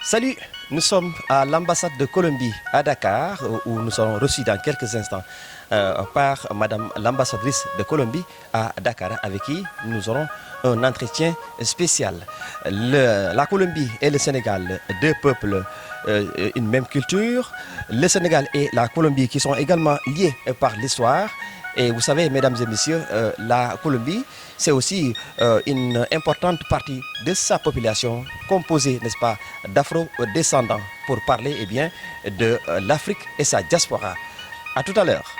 Salut, nous sommes à l'ambassade de Colombie à Dakar où nous serons reçus dans quelques instants par Madame l'ambassadrice de Colombie à Dakar avec qui nous aurons un entretien spécial. La Colombie et le Sénégal, deux peuples, une même culture. Le Sénégal et la Colombie qui sont également liés par l'histoire. Et vous savez, mesdames et messieurs, la Colombie, c'est aussi une importante partie de sa population composée, n'est-ce pas, d'afro-descendants pour parler de l'Afrique et sa diaspora. À tout à l'heure.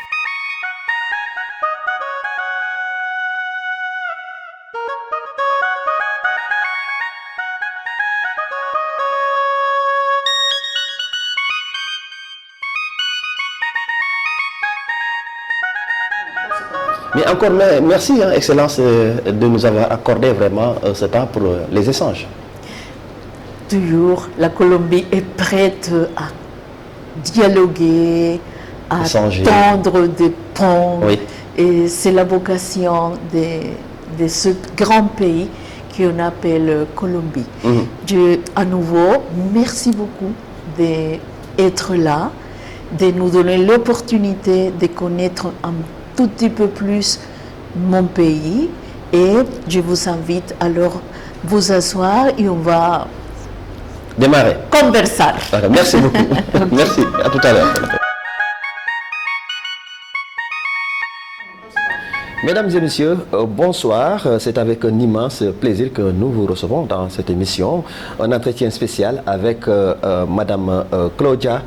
Mais encore merci, Excellence, de nous avoir accordé vraiment ce temps pour les échanges. Toujours, la Colombie est prête à dialoguer, à tendre des ponts. Oui. Et c'est la vocation de ce grand pays qu'on appelle Colombie. À nouveau, merci beaucoup d'être là, de nous donner l'opportunité de connaître un tout petit peu plus mon pays, et je vous invite alors vous asseoir et on va démarrer. Converser. Merci beaucoup. Merci, à tout à l'heure. Mesdames et messieurs, bonsoir. C'est avec un immense plaisir que nous vous recevons dans cette émission. Un entretien spécial avec Madame Claudia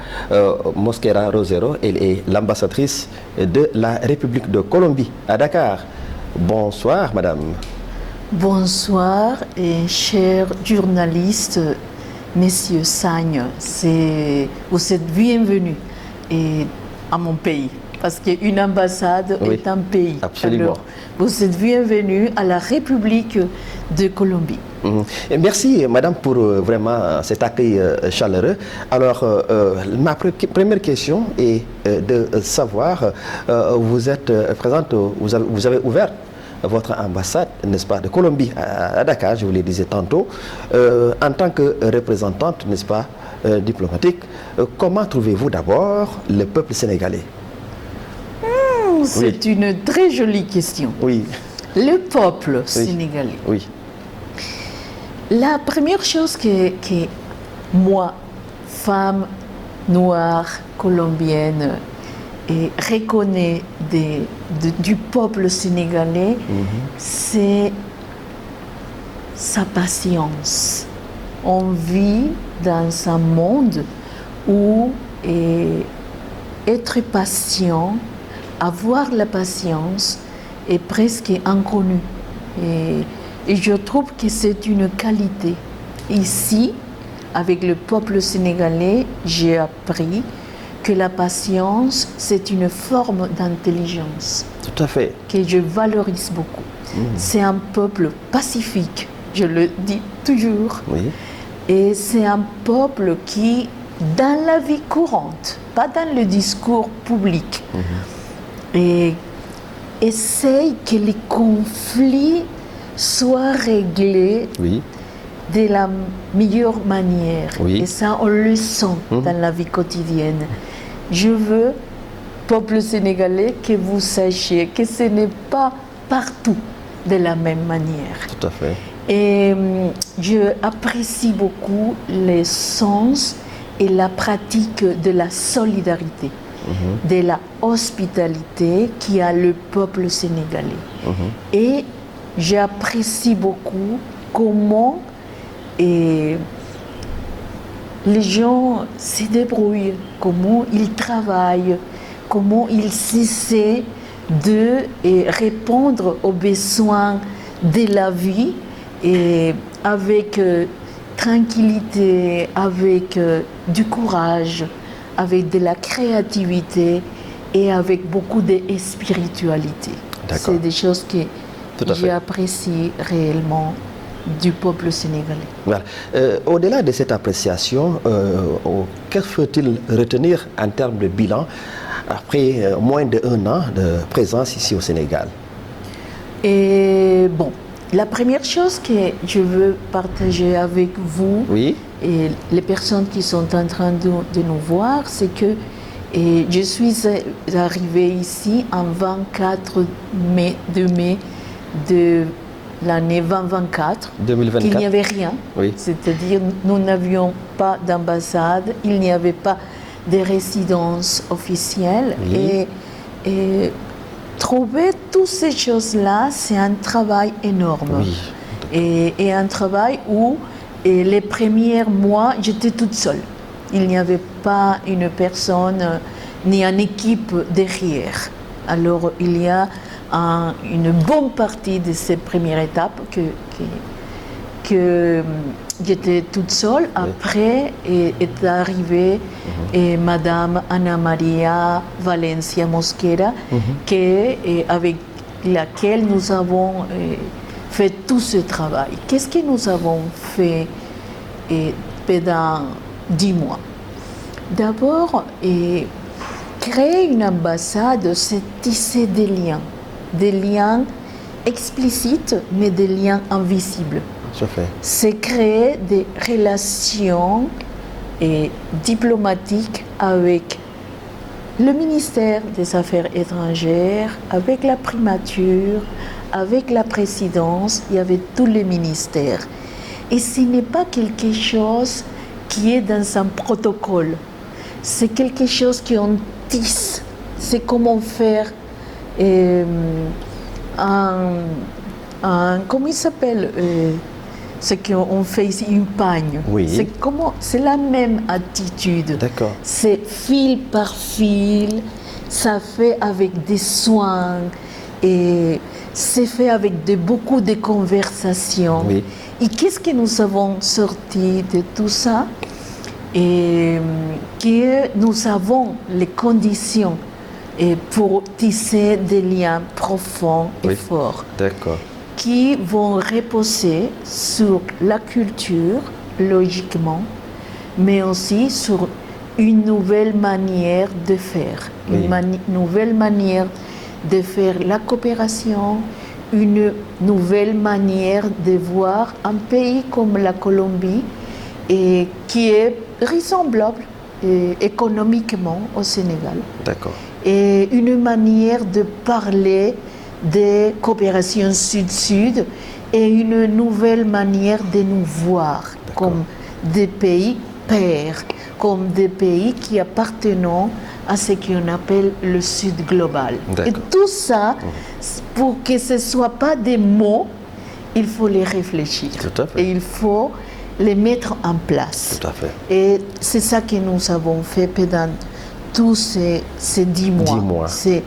Mosquera Rosero. Elle est l'ambassadrice de la République de Colombie à Dakar. Bonsoir, Madame. Bonsoir, et chers journalistes, Messieurs Sagne, vous êtes bienvenus à mon pays. Parce qu'une ambassade est un pays. Absolument. Alors, vous êtes bienvenue à la République de Colombie. Et merci, Madame, pour vraiment cet accueil chaleureux. Alors, ma première question est de savoir, vous êtes présente, vous avez ouvert votre ambassade, n'est-ce pas, de Colombie à Dakar, je vous le disais tantôt, en tant que représentante, n'est-ce pas, diplomatique. Comment trouvez-vous d'abord le peuple sénégalais? C'est une très jolie question. Oui. Le peuple sénégalais. Oui. La première chose que moi, femme noire colombienne, reconnais du peuple sénégalais, c'est sa patience. On vit dans un monde où être patient, avoir la patience est presque inconnu. Et je trouve que c'est une qualité. Ici, avec le peuple sénégalais, j'ai appris que la patience, c'est une forme d'intelligence. Tout à fait. Que je valorise beaucoup. C'est un peuple pacifique, je le dis toujours. Oui. Et c'est un peuple qui, dans la vie courante, pas dans le discours public, et essaye que les conflits soient réglés de la meilleure manière. Et ça, on le sent dans la vie quotidienne. Je veux, peuple sénégalais, que vous sachiez que ce n'est pas partout de la même manière. Tout à fait. Et je apprécie beaucoup le sens et la pratique de la solidarité. de la hospitalité qui a le peuple sénégalais. Et j'apprécie beaucoup comment les gens se débrouillent, comment ils travaillent, comment ils essaient de répondre aux besoins de la vie et avec tranquillité, avec du courage, avec de la créativité et avec beaucoup de spiritualité. C'est des choses que j'apprécie réellement du peuple sénégalais. Voilà. Au-delà de cette appréciation, que faut-il retenir en termes de bilan après moins d'1 an de présence ici au Sénégal? Et bon, la première chose que je veux partager avec vous et les personnes qui sont en train de nous voir, c'est que je suis arrivée ici en 24 mai de l'année 2024. Il n'y avait rien, c'est-à-dire nous n'avions pas d'ambassade, il n'y avait pas de résidence officielle et trouver toutes ces choses-là, c'est un travail énorme. Et un travail où les premiers mois, j'étais toute seule. Il n'y avait pas une personne ni une équipe derrière. Alors il y a une bonne partie de ces premières étapes que j'étais toute seule. Après est arrivée Madame Ana Maria Valencia Mosquera, avec laquelle nous avons fait tout ce travail. Qu'est-ce que nous avons fait pendant 10 mois? D'abord, créer une ambassade, c'est tisser des liens explicites, mais des liens invisibles. C'est créer des relations diplomatiques avec le ministère des Affaires étrangères, avec la primature, avec la présidence et avec tous les ministères. Et ce n'est pas quelque chose qui est dans un protocole. C'est quelque chose qu'on tisse. C'est comment faire comment il s'appelle ce qu'on fait ici, une pagne. C'est la même attitude. C'est fil par fil, ça fait avec des soins et c'est fait avec beaucoup de conversations. Et qu'est-ce que nous avons sorti de tout ça? Et que nous avons les conditions pour tisser des liens profonds et forts qui vont reposer sur la culture, logiquement, mais aussi sur une nouvelle manière de faire, une nouvelle manière de faire la coopération, une nouvelle manière de voir un pays comme la Colombie et qui est ressemblable économiquement au Sénégal. Et une manière de parler de coopération sud-sud et une nouvelle manière de nous voir comme des pays pairs, comme des pays qui appartiennent à ce qu'on appelle le Sud global. Et tout ça, pour que ce ne soit pas des mots, il faut les réfléchir. Et il faut les mettre en place. Et c'est ça que nous avons fait pendant tous ces 10 mois. C'est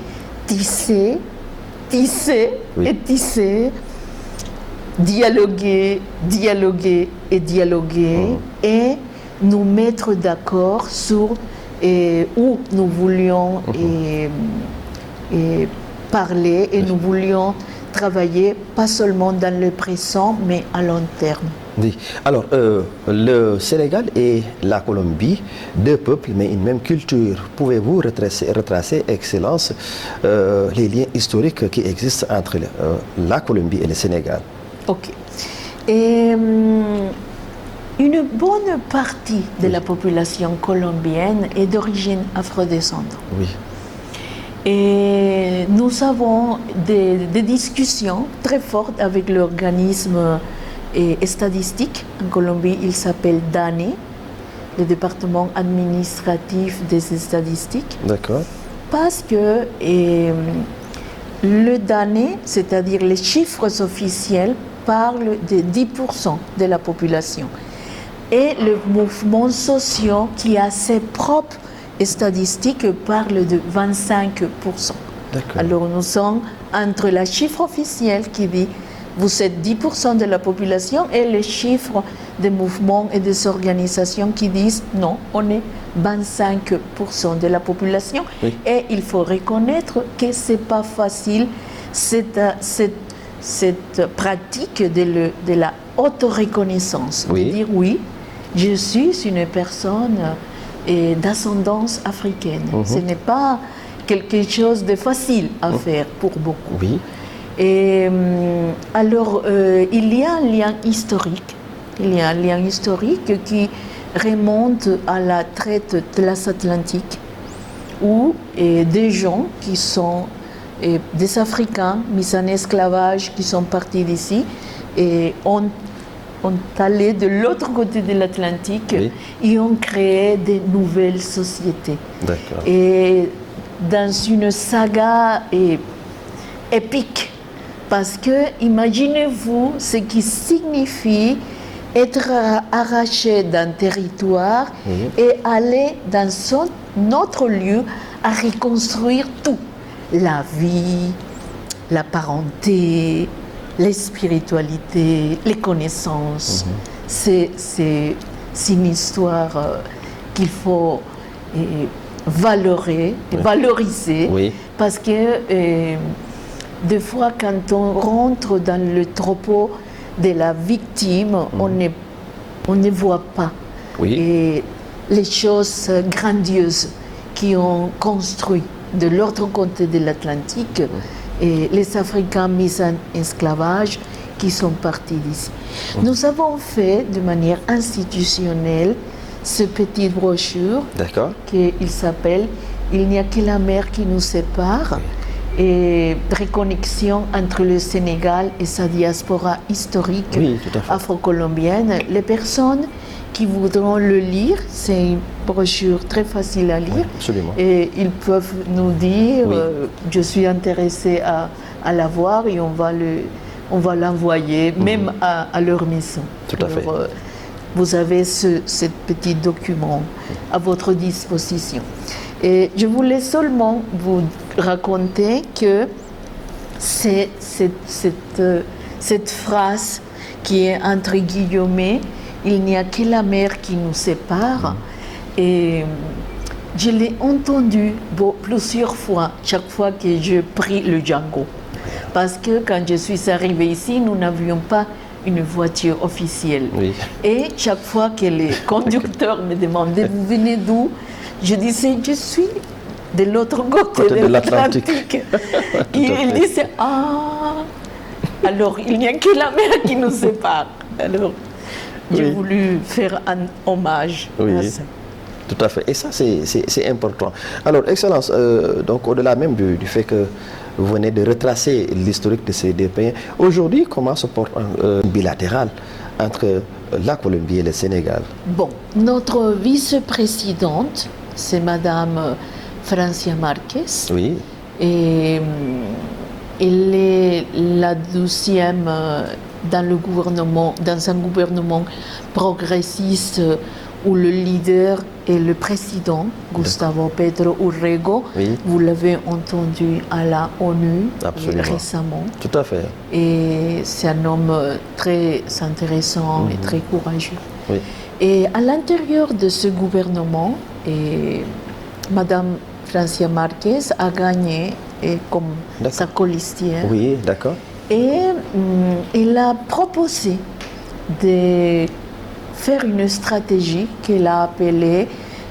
tisser et tisser, dialoguer et nous mettre d'accord sur où nous voulions parler et nous voulions travailler pas seulement dans le présent mais à long terme. Alors, le Sénégal et la Colombie, deux peuples mais une même culture. Pouvez-vous retracer, Excellence, les liens historiques qui existent entre la Colombie et le Sénégal? Et une bonne partie de la population colombienne est d'origine afrodescendante. Et nous avons des discussions très fortes avec l'organisme statistique. En Colombie, il s'appelle DANE, le département administratif des statistiques. D'accord. Parce que le DANE, c'est-à-dire les chiffres officiels, parlent de 10% de la population. Et le mouvement social qui a ses propres statistiques parle de 25%. D'accord. Alors nous sommes entre la chiffre officielle qui dit vous êtes 10% de la population et les chiffres des mouvements et des organisations qui disent non, on est 25% de la population. Oui. Et il faut reconnaître que ce n'est pas facile cette pratique de la auto-reconnaissance. Oui. De dire oui, je suis une personne d'ascendance africaine. Ce n'est pas quelque chose de facile à faire pour beaucoup. Oui. Et alors, il y a un lien historique. Il y a un lien historique qui remonte à la traite transatlantique, où des gens qui sont des Africains mis en esclavage, qui sont partis d'ici, et ont allé de l'autre côté de l'Atlantique, Oui. et ont créé de nouvelles sociétés. D'accord. Et dans une saga épique, parce que imaginez-vous ce qui signifie être arraché d'un territoire et aller dans un autre lieu à reconstruire tout. La vie, la parenté, les spiritualités, les connaissances. C'est une histoire qu'il faut valoriser, Oui. parce que des fois, quand on rentre dans le troupeau de la victime, on ne voit pas Oui. et les choses grandieuses qui ont construit de l'autre côté de l'Atlantique et les Africains mis en esclavage qui sont partis d'ici. Nous avons fait de manière institutionnelle ce petit brochure D'accord. qui s'appelle « Il n'y a que la mer qui nous sépare » et reconnexion entre le Sénégal et sa diaspora historique Oui, tout à fait. afro-colombienne. Les personnes qui voudront le lire, c'est une brochure très facile à lire. Oui, absolument. Et ils peuvent nous dire Oui. je suis intéressé à la voir et on va l'envoyer même à leur maison. Tout à fait. Vous avez ce petit document à votre disposition. Et je voulais seulement vous raconter que cette phrase qui est entre guillemets, il n'y a que la mer qui nous sépare, et je l'ai entendu plusieurs fois, chaque fois que je prie le Django. Parce que quand je suis arrivée ici, nous n'avions pas une voiture officielle. Oui. Et chaque fois que les conducteurs me demandaient « Vous venez d'où ?» Je disais « Je suis de l'autre côté de l'Atlantique. » Et ils disaient « Ah, alors il n'y a que la mer qui nous sépare. » Alors, j'ai voulu faire un hommage à ça. Tout à fait. Et ça, c'est important. Alors, Excellence, donc au-delà même du fait que vous venez de retracer l'historique de ces deux pays, aujourd'hui, comment se porte un bilatéral entre la Colombie et le Sénégal? Bon, notre vice-présidente, c'est Madame Francia Marquez. Oui. Et elle est la 12e dans le gouvernement, dans un gouvernement progressiste où le leader est le président, Gustavo Petro Urrego. Oui. Vous l'avez entendu à la ONU récemment. Tout à fait. Et c'est un homme très intéressant et très courageux. Oui. Et à l'intérieur de ce gouvernement, Madame Francia Marquez a gagné comme sa colistière. Oui, d'accord. Et elle a proposé de faire une stratégie qu'elle a appelée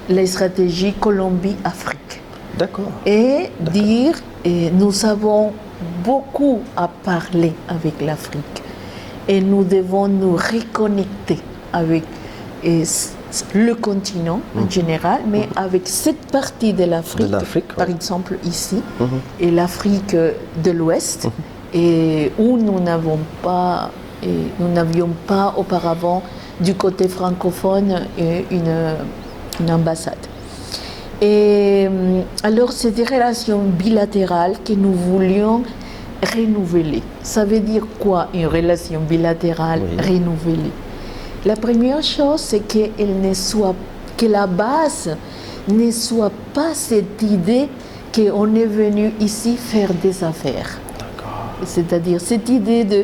la stratégie Colombie-Afrique. D'accord. Et dire, nous avons beaucoup à parler avec l'Afrique et nous devons nous reconnecter avec le continent en général, mais avec cette partie de l'Afrique, par exemple ici, et l'Afrique de l'Ouest, et où nous n'avions pas auparavant du côté francophone une ambassade. Et alors, c'est des relations bilatérales que nous voulions renouveler. Ça veut dire quoi, une relation bilatérale renouvelée? La première chose, c'est que la base ne soit pas cette idée qu'on est venu ici faire des affaires. C'est-à-dire cette idée de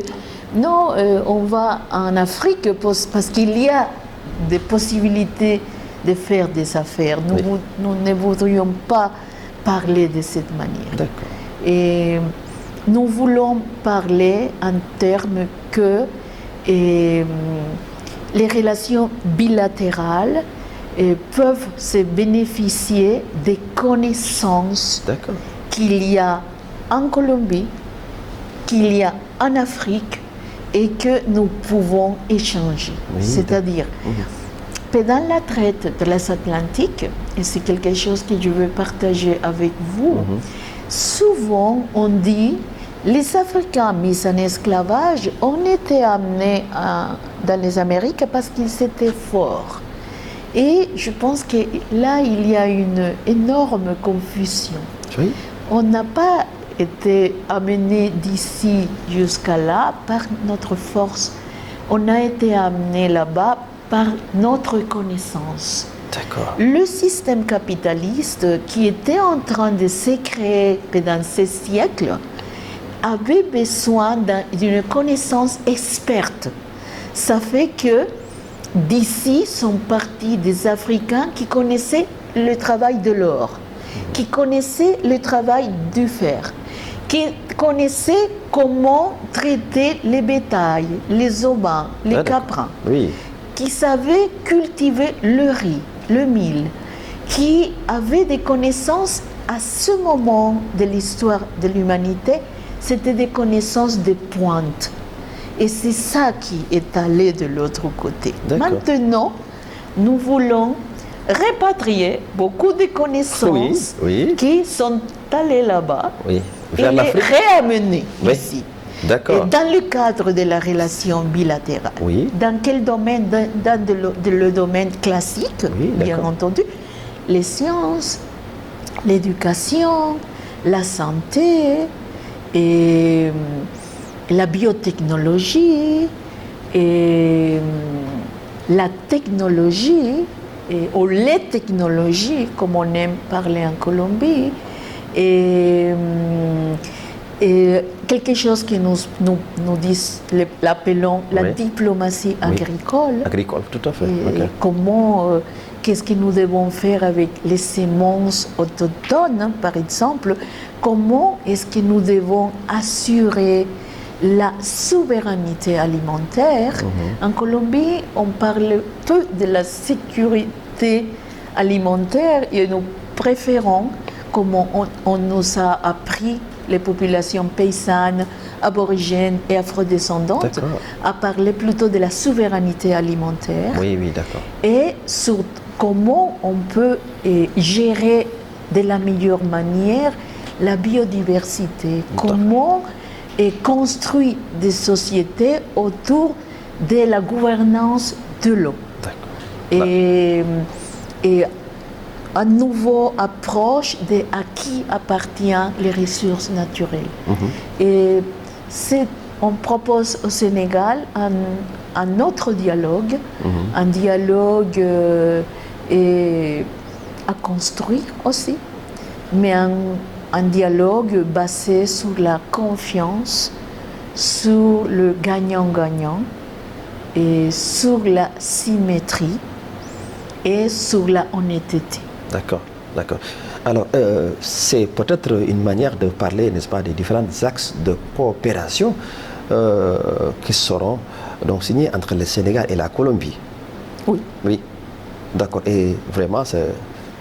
non, on va en Afrique parce qu'il y a des possibilités de faire des affaires. Nous ne voudrions pas parler de cette manière. Et nous voulons parler en termes que les relations bilatérales peuvent se bénéficier des connaissances qu'il y a en Colombie, qu'il y a en Afrique et que nous pouvons échanger. C'est-à-dire, pendant la traite de l'Est Atlantique, et c'est quelque chose que je veux partager avec vous, souvent on dit les Africains mis en esclavage ont été amenés dans les Amériques parce qu'ils étaient forts. Et je pense que là, il y a une énorme confusion. On n'a pas été amenés d'ici jusqu'à là par notre force. On a été amenés là-bas par notre connaissance. Le système capitaliste qui était en train de se créer pendant ces siècles avait besoin d'une connaissance experte. Ça fait que d'ici sont partis des Africains qui connaissaient le travail de l'or, qui connaissaient le travail du fer, qui connaissaient comment traiter les bétails, les ovins, les caprins, qui savaient cultiver le riz, le mil, qui avaient des connaissances à ce moment de l'histoire de l'humanité, c'était des connaissances de pointe. Et c'est ça qui est allé de l'autre côté. Maintenant, nous voulons répatrier beaucoup de connaissances qui sont allées là-bas et les réamener ici. Et dans le cadre de la relation bilatérale. Dans quel domaine? Dans le domaine classique, bien entendu, les sciences, l'éducation, la santé, et la biotechnologie, et la technologie, ou les technologies, comme on aime parler en Colombie, et quelque chose que nous l'appelons la diplomatie agricole. Agricole, tout à fait. Comment, qu'est-ce que nous devons faire avec les semences autochtones, par exemple? Comment est-ce que nous devons assurer la souveraineté alimentaire? En Colombie, on parle peu de la sécurité alimentaire et nous préférons, comme on nous a appris, les populations paysannes, aborigènes et afrodescendantes, à parler plutôt de la souveraineté alimentaire. Et sur comment on peut gérer de la meilleure manière la biodiversité, comment construire des sociétés autour de la gouvernance de l'eau. Et une nouvelle approche de à qui appartiennent les ressources naturelles. Et on propose au Sénégal un autre dialogue, un dialogue à construire aussi, mais un dialogue basé sur la confiance, sur le gagnant-gagnant et sur la symétrie et sur la honnêteté. D'accord. Alors, c'est peut-être une manière de parler, n'est-ce pas, des différents axes de coopération qui seront donc signés entre le Sénégal et la Colombie. Oui. D'accord. Et vraiment, c'est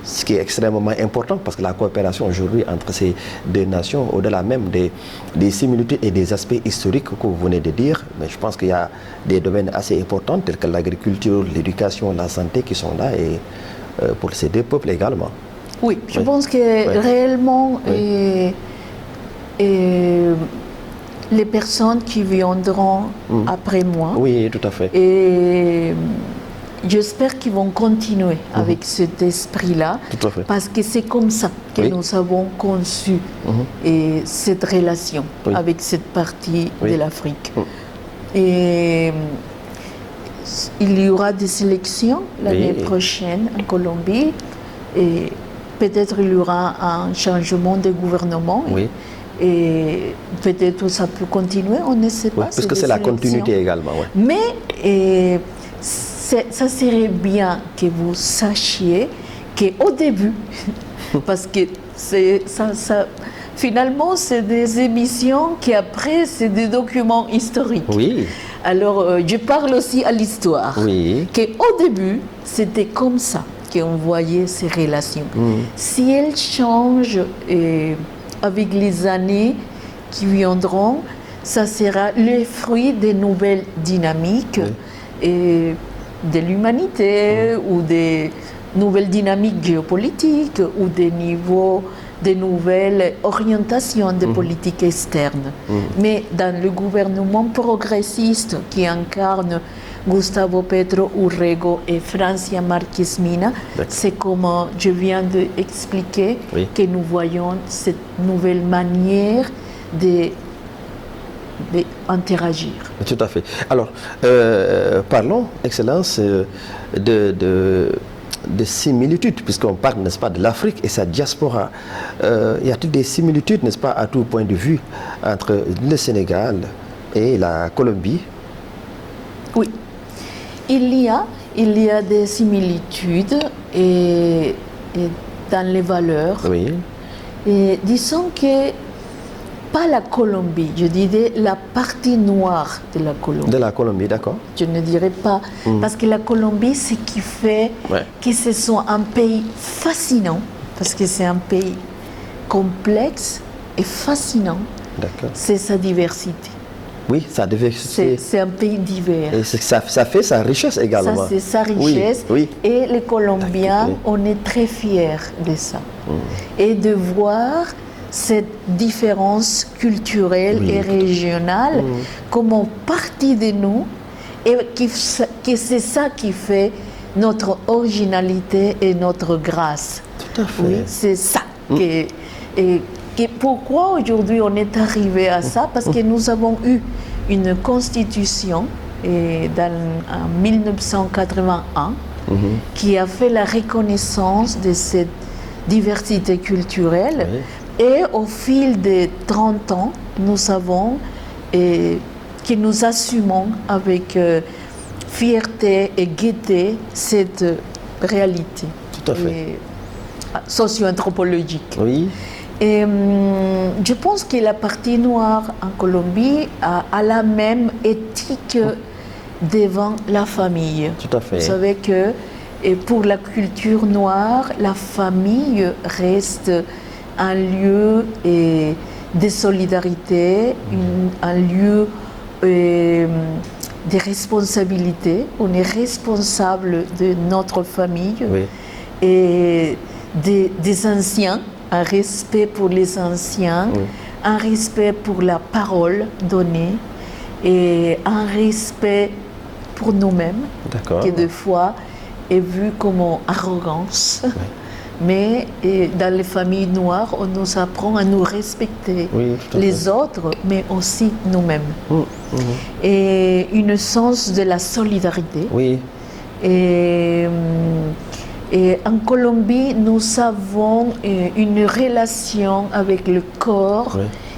ce qui est extrêmement important parce que la coopération aujourd'hui entre ces deux nations, au-delà même des similitudes et des aspects historiques que vous venez de dire, mais je pense qu'il y a des domaines assez importants tels que l'agriculture, l'éducation, la santé qui sont là et pour ces deux peuples également. Oui, je pense que réellement les personnes qui viendront après moi. Oui, tout à fait. Et j'espère qu'ils vont continuer avec cet esprit-là, Tout à fait. parce que c'est comme ça que Oui. nous avons conçu et cette relation Oui. avec cette partie Oui. de l'Afrique. Et il y aura des élections l'année Oui. prochaine en Colombie, et peut-être il y aura un changement de gouvernement. Oui. Et peut-être ça peut continuer, on ne sait Oui, pas. parce que des c'est la élections. continuité également. Ouais. Mais ça serait bien que vous sachiez qu'au début, parce que finalement c'est des émissions qui après c'est des documents historiques. Oui. Alors je parle aussi à l'histoire. Oui. Qu'au début c'était comme ça qu'on voyait ces relations. Si elles changent avec les années qui viendront, ça sera le fruit des nouvelles dynamiques et de l'humanité ou des nouvelles dynamiques géopolitiques ou des nouvelles orientations de politique externe. Mais dans le gouvernement progressiste qui incarne Gustavo Petro Urrego et Francia Márquez Mina, c'est comme je viens d'expliquer que nous voyons cette nouvelle manière d'interagir. Tout à fait. Alors, parlons, Excellence, de similitudes, puisqu'on parle, n'est-ce pas, de l'Afrique et sa diaspora. Y a-t-il des similitudes, n'est-ce pas, à tout point de vue, entre le Sénégal et la Colombie? Oui. Il y a des similitudes et dans les valeurs. Oui. Et disons que pas la Colombie, je dirais la partie noire de la Colombie. De la Colombie, d'accord. Je ne dirais pas, parce que la Colombie, ce qui fait que ce soit un pays fascinant, parce que c'est un pays complexe et fascinant, c'est sa diversité. Oui, sa diversité. C'est un pays divers. Et ça fait sa richesse également. Ça, c'est sa richesse. Oui, oui. Et les Colombiens, on est très fiers de ça. Et de voir cette différence culturelle et régionale comme partie de nous, et que c'est ça qui fait notre originalité et notre grâce. Tout à fait. Oui, c'est ça. Pourquoi aujourd'hui on est arrivé à ça? Parce que nous avons eu une constitution en 1981 qui a fait la reconnaissance de cette diversité culturelle. Et au fil des 30 ans, nous avons que nous assumons avec fierté et gaieté cette réalité socio-anthropologique. Oui. Et je pense que la partie noire en Colombie a la même éthique devant la famille. Tout à fait. Vous savez que pour la culture noire, la famille reste un lieu de solidarité, un lieu de responsabilité. On est responsable de notre famille et des anciens. Un respect pour les anciens, un respect pour la parole donnée et un respect pour nous-mêmes, qui des fois est vu comme arrogance. Mais dans les familles noires, on nous apprend à nous respecter les autres, mais aussi nous-mêmes. Et une sens de la solidarité. Et en Colombie, nous avons une relation avec le corps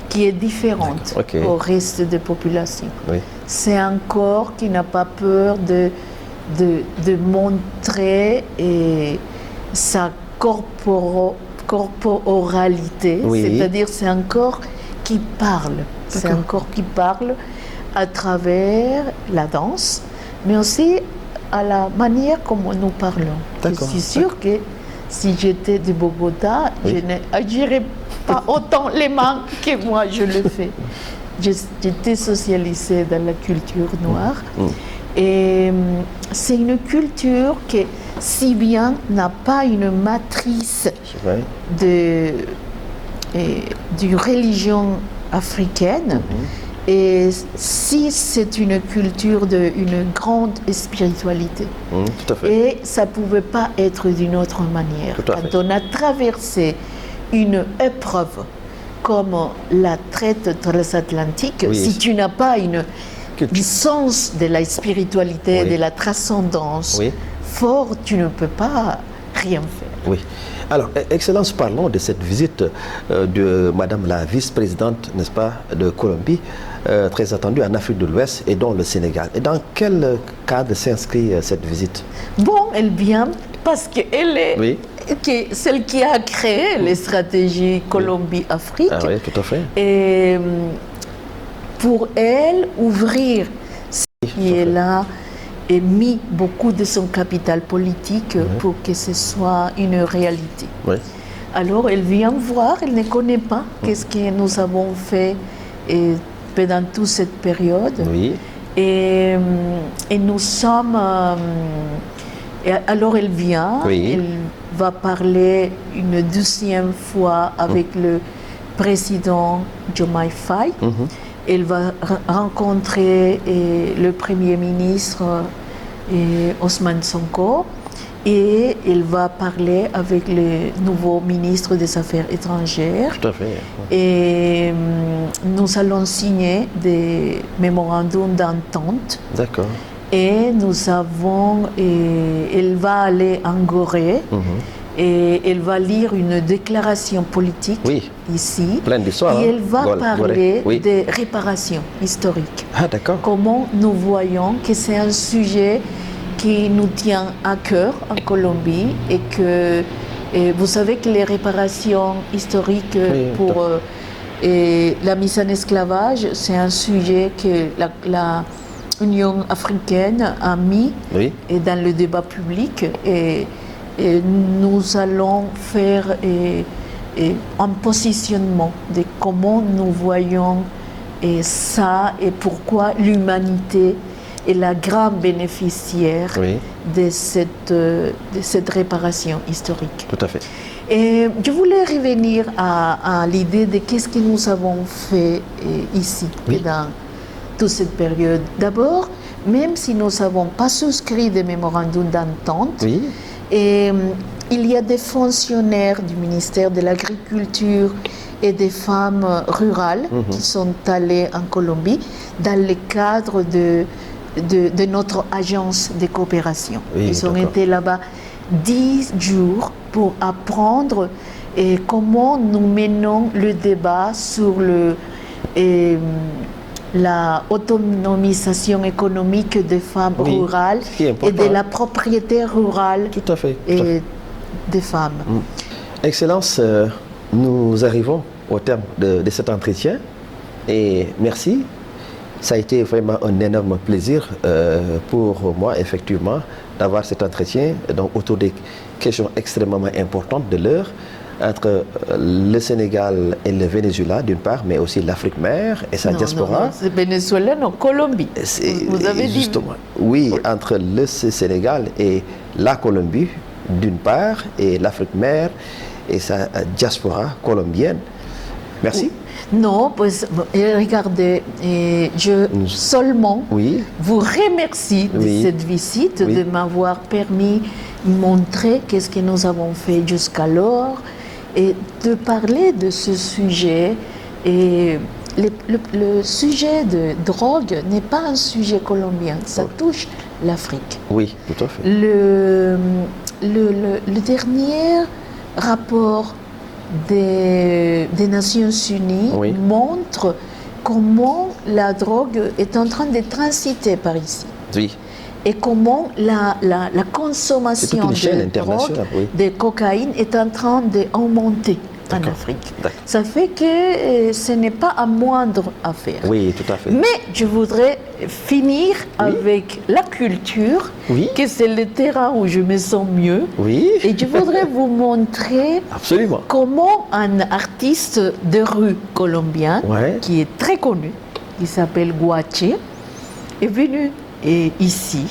qui est différente au reste des populations. C'est un corps qui n'a pas peur de montrer sa corporalité, c'est-à-dire c'est un corps qui parle. C'est un corps qui parle à travers la danse, mais aussi à la manière comme nous parlons. Je suis sûre que si j'étais de Bogota, je n'agirais pas autant les mains que moi je le fais. J'étais socialisée dans la culture noire. Et c'est une culture qui, si bien n'a pas une matrice d'une religion africaine, Et si c'est une culture d'une grande spiritualité. Tout à fait. Et ça ne pouvait pas être d'une autre manière. Tout à fait. Quand on a traversé une épreuve comme la traite transatlantique, Oui. si tu n'as pas une Culture. sens de la spiritualité, Oui. de la transcendance Oui. fort, tu ne peux pas rien faire. Oui. Alors, Excellence, parlons de cette visite de Madame la vice-présidente, n'est-ce pas, de Colombie, très attendue en Afrique de l'Ouest et dans le Sénégal. Et dans quel cadre s'inscrit cette visite? Bon, elle vient parce qu'elle est Oui. celle qui a créé les stratégies Colombie-Afrique. Ah oui, tout à fait. Et pour elle, ouvrir ce qui est là et mis beaucoup de son capital politique pour que ce soit une réalité. Oui. Alors elle vient voir, elle ne connaît pas qu'est-ce que nous avons fait pendant toute cette période. Oui. Et nous sommes... et alors elle vient, Oui. elle va parler une deuxième fois avec le président Diomaye Faye. Elle va rencontrer le Premier ministre Ousmane Sonko et elle va parler avec le nouveau ministre des Affaires étrangères. Tout à fait. Et nous allons signer des mémorandums d'entente. D'accord. Et nous avons, elle va aller en Gorée. Et elle va lire une déclaration politique Oui. ici. Pleine d'histoire. Et elle va Gorée. parler Oui. des réparations historiques. Ah, d'accord. Comment nous voyons que c'est un sujet qui nous tient à cœur en Colombie et que vous savez que les réparations historiques Oui, pour la mise en esclavage, c'est un sujet que la Union africaine a mis Oui. dans le débat public et nous allons faire un positionnement de comment nous voyons ça et pourquoi l'humanité est la grande bénéficiaire Oui. de cette réparation historique. Tout à fait. Et je voulais revenir à l'idée de qu'est-ce que nous avons fait ici Oui. dans toute cette période. D'abord, même si nous n'avons pas souscrit des mémorandums d'entente, Oui. et il y a des fonctionnaires du ministère de l'Agriculture et des femmes rurales qui sont allés en Colombie dans le cadre de notre agence de coopération. Oui, Ils ont d'accord. été là-bas 10 jours pour apprendre comment nous menons le débat sur la autonomisation économique des femmes Oui, rurales ce qui est et important, de la hein. propriété rurale Tout à fait. Tout à fait. et des femmes. Excellence, nous arrivons au terme de cet entretien et merci. Ça a été vraiment un énorme plaisir pour moi, effectivement, d'avoir cet entretien donc, autour des questions extrêmement importantes de l'heure entre le Sénégal et le Venezuela d'une part, mais aussi l'Afrique mère et sa diaspora. Non, c'est Venezuela, non, Colombie. Vous avez dit. Justement, oui, entre le Sénégal et la Colombie d'une part, et l'Afrique mère et sa diaspora colombienne. Merci. Non, pues, regardez, je seulement Oui. vous remercie de Oui. cette visite, Oui. de m'avoir permis de montrer qu'est-ce que nous avons fait jusqu'alors et de parler de ce sujet. Et le sujet de drogue n'est pas un sujet colombien, ça touche l'Afrique. Oui, tout à fait. Le dernier rapport des Nations Unies Oui. montre comment la drogue est en train de transiter par ici Oui. et comment la C'est consommation toute une chaîne de drogue, internationale, oui. de cocaïne est en train d'augmenter en D'accord. Afrique. D'accord. Ça fait que ce n'est pas à moindre affaire. Oui, tout à fait. Mais je voudrais finir avec la culture, Oui. que c'est le terrain où je me sens mieux. Oui, Et je voudrais vous montrer absolument. comment un artiste de rue colombien, Ouais. qui est très connu, qui s'appelle Guache, est venu ici,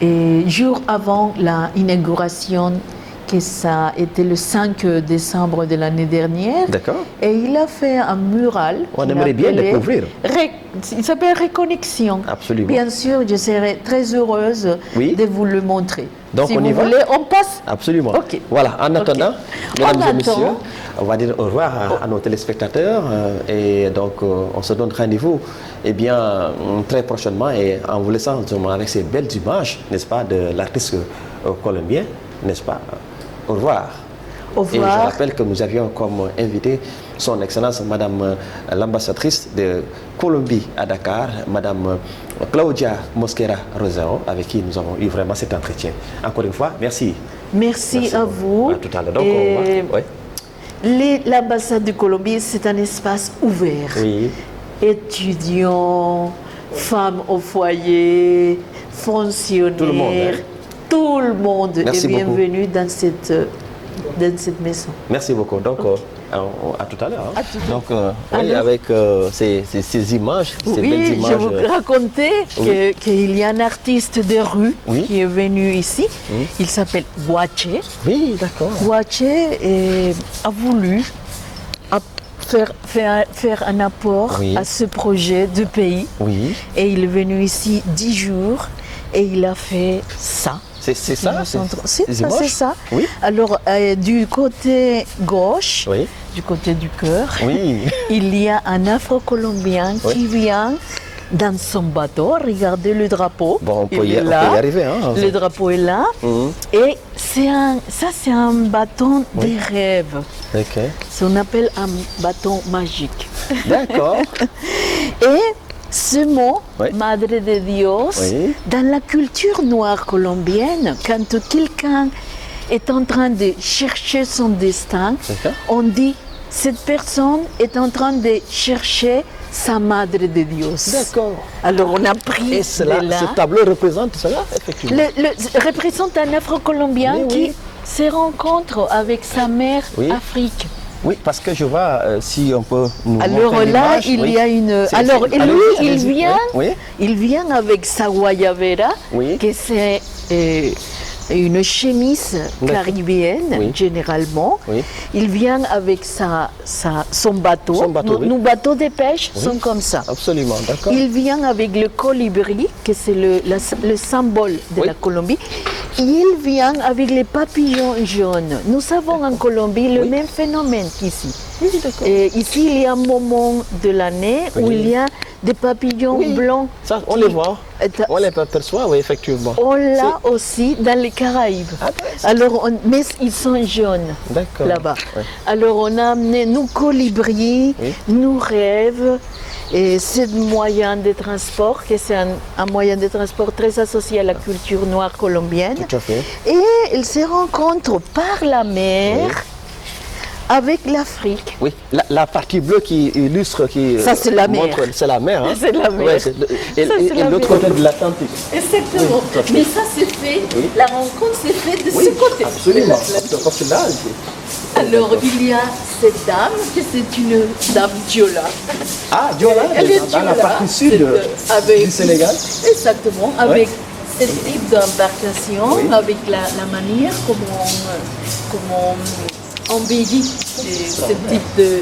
et jour avant l'inauguration que ça était le 5 décembre de l'année dernière. D'accord. Et il a fait un mural. On qu'il aimerait bien appelait découvrir. Il s'appelle Reconnexion. Absolument. Bien sûr, je serai très heureuse Oui. de vous le montrer. Donc, si on vous y va? voulez, on passe. Absolument. Ok. Voilà, en attendant, mesdames On et messieurs, attend. on va dire au revoir à nos téléspectateurs et donc on se donne rendez-vous très prochainement et en vous laissant avec ces belles images, n'est-ce pas, de l'artiste colombien, n'est-ce pas. Au revoir. Au Et je revoir. rappelle que nous avions comme invité son Excellence Madame l'ambassadrice de Colombie à Dakar, Madame Claudia Mosquera Rosero, avec qui nous avons eu vraiment cet entretien. Encore une fois, merci. Merci à vous. À tout à l'heure. Donc, Et ouais. l'ambassade de Colombie, c'est un espace ouvert. Oui. Étudiants, femmes au foyer, fonctionnaires, Tout le monde, hein. tout le monde Merci est beaucoup. bienvenu dans cette maison. Merci beaucoup. Donc, à tout à l'heure. hein. À tout à Donc, oui, Alors- avec ces images, ces belles Oui, images. je vous racontais Oui. qu'il y a un artiste de rue Oui. qui est venu ici. Oui. Il s'appelle Wache. Oui, d'accord. Wache a voulu faire un apport Oui. à ce projet de pays. Oui, Et il est venu ici 10 jours et il a fait ça. c'est ça. Le centre. C'est ces ça, images c'est ça. Oui. Alors, du côté gauche, Oui. du côté du cœur, Oui. il y a un Afro-Colombien Oui. qui vient dans son bateau. Regardez le drapeau. Bon, on peut Il y est là. arriver. Hein. Le drapeau est là. Mhm. Et c'est un bâton des rêves. Ok. C'est on appelle un bâton magique. D'accord. Et ce mot, Oui. Madre de Dios, Oui. dans la culture noire colombienne, quand quelqu'un est en train de chercher son destin, D'accord. on dit cette personne est en train de chercher sa Madre de Dios. D'accord. Alors on a pris Et cela, de là. ce tableau représente cela, effectivement. Représente un Afro-Colombien Oui, qui oui. se rencontre avec sa mère Oui. Afrique. Oui, parce que je vois, si on peut nous Alors montrer là, l'image, il oui. y a une. C'est- Alors c'est- lui, allez-y, il allez-y. vient, Oui, il vient avec sa guayabera, Oui. que c'est une chemise caribéenne Oui. généralement. Oui. Il vient avec son bateau. Son bateau, oui. Nos bateaux de pêche sont comme ça. absolument, d'accord. Il vient avec le colibri, que c'est le symbole de Oui. la Colombie. Il vient avec les papillons jaunes. Nous avons en Colombie le Oui. même phénomène qu'ici. Oui, d'accord. Et ici, il y a un moment de l'année où Oui. il y a des papillons Oui. blancs. Ça, on qui- les voit. est- On les perçoit, oui, effectivement. On l'a aussi dans les Caraïbes. Ah, ben, c'est- Alors, mais ils sont jaunes D'accord. là-bas. Ouais. Alors, on a amené nos colibris, Oui. nos rêves. Et c'est un moyen de transport, que c'est un moyen de transport très associé à la culture noire colombienne. Tout à fait. Et ils se rencontrent par la mer avec l'Afrique. Oui, la partie bleue qui illustre, qui Ça, c'est la mer. montre, c'est la mer. Hein? C'est la mer. Ouais, et Ça, c'est la l'autre mer. côté de l'Atlantique. Exactement. Oui, tout à fait. Mais ça, c'est fait, Oui. la rencontre s'est faite de Oui, ce côté. absolument. de l'Atlantique. Parce que là, Alors, il y a cette dame, que c'est une dame Diola. ah, Diola, Elle est dans la Diola, partie sud c'est, avec- du Sénégal. Exactement, avec ce type d'embarcation, Oui. avec la manière comment on embellit ce type de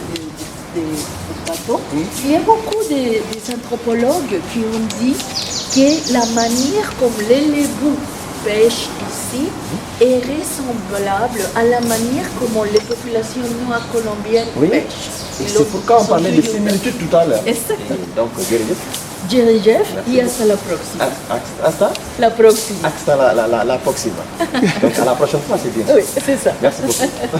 bateau. Il y a beaucoup des anthropologues qui ont dit que la manière comme les lébous pêchent ici est ressemblable à la manière comment les populations noires colombiennes Oui. pêchent. C'est pourquoi on parlait de similitude tout à l'heure. Exactement. Donc, Guéréjeff, Jeff, y hasta la próxima. hasta, La próxima. hasta la próxima. Donc, à la prochaine fois, c'est bien. Oui, c'est ça. Merci beaucoup.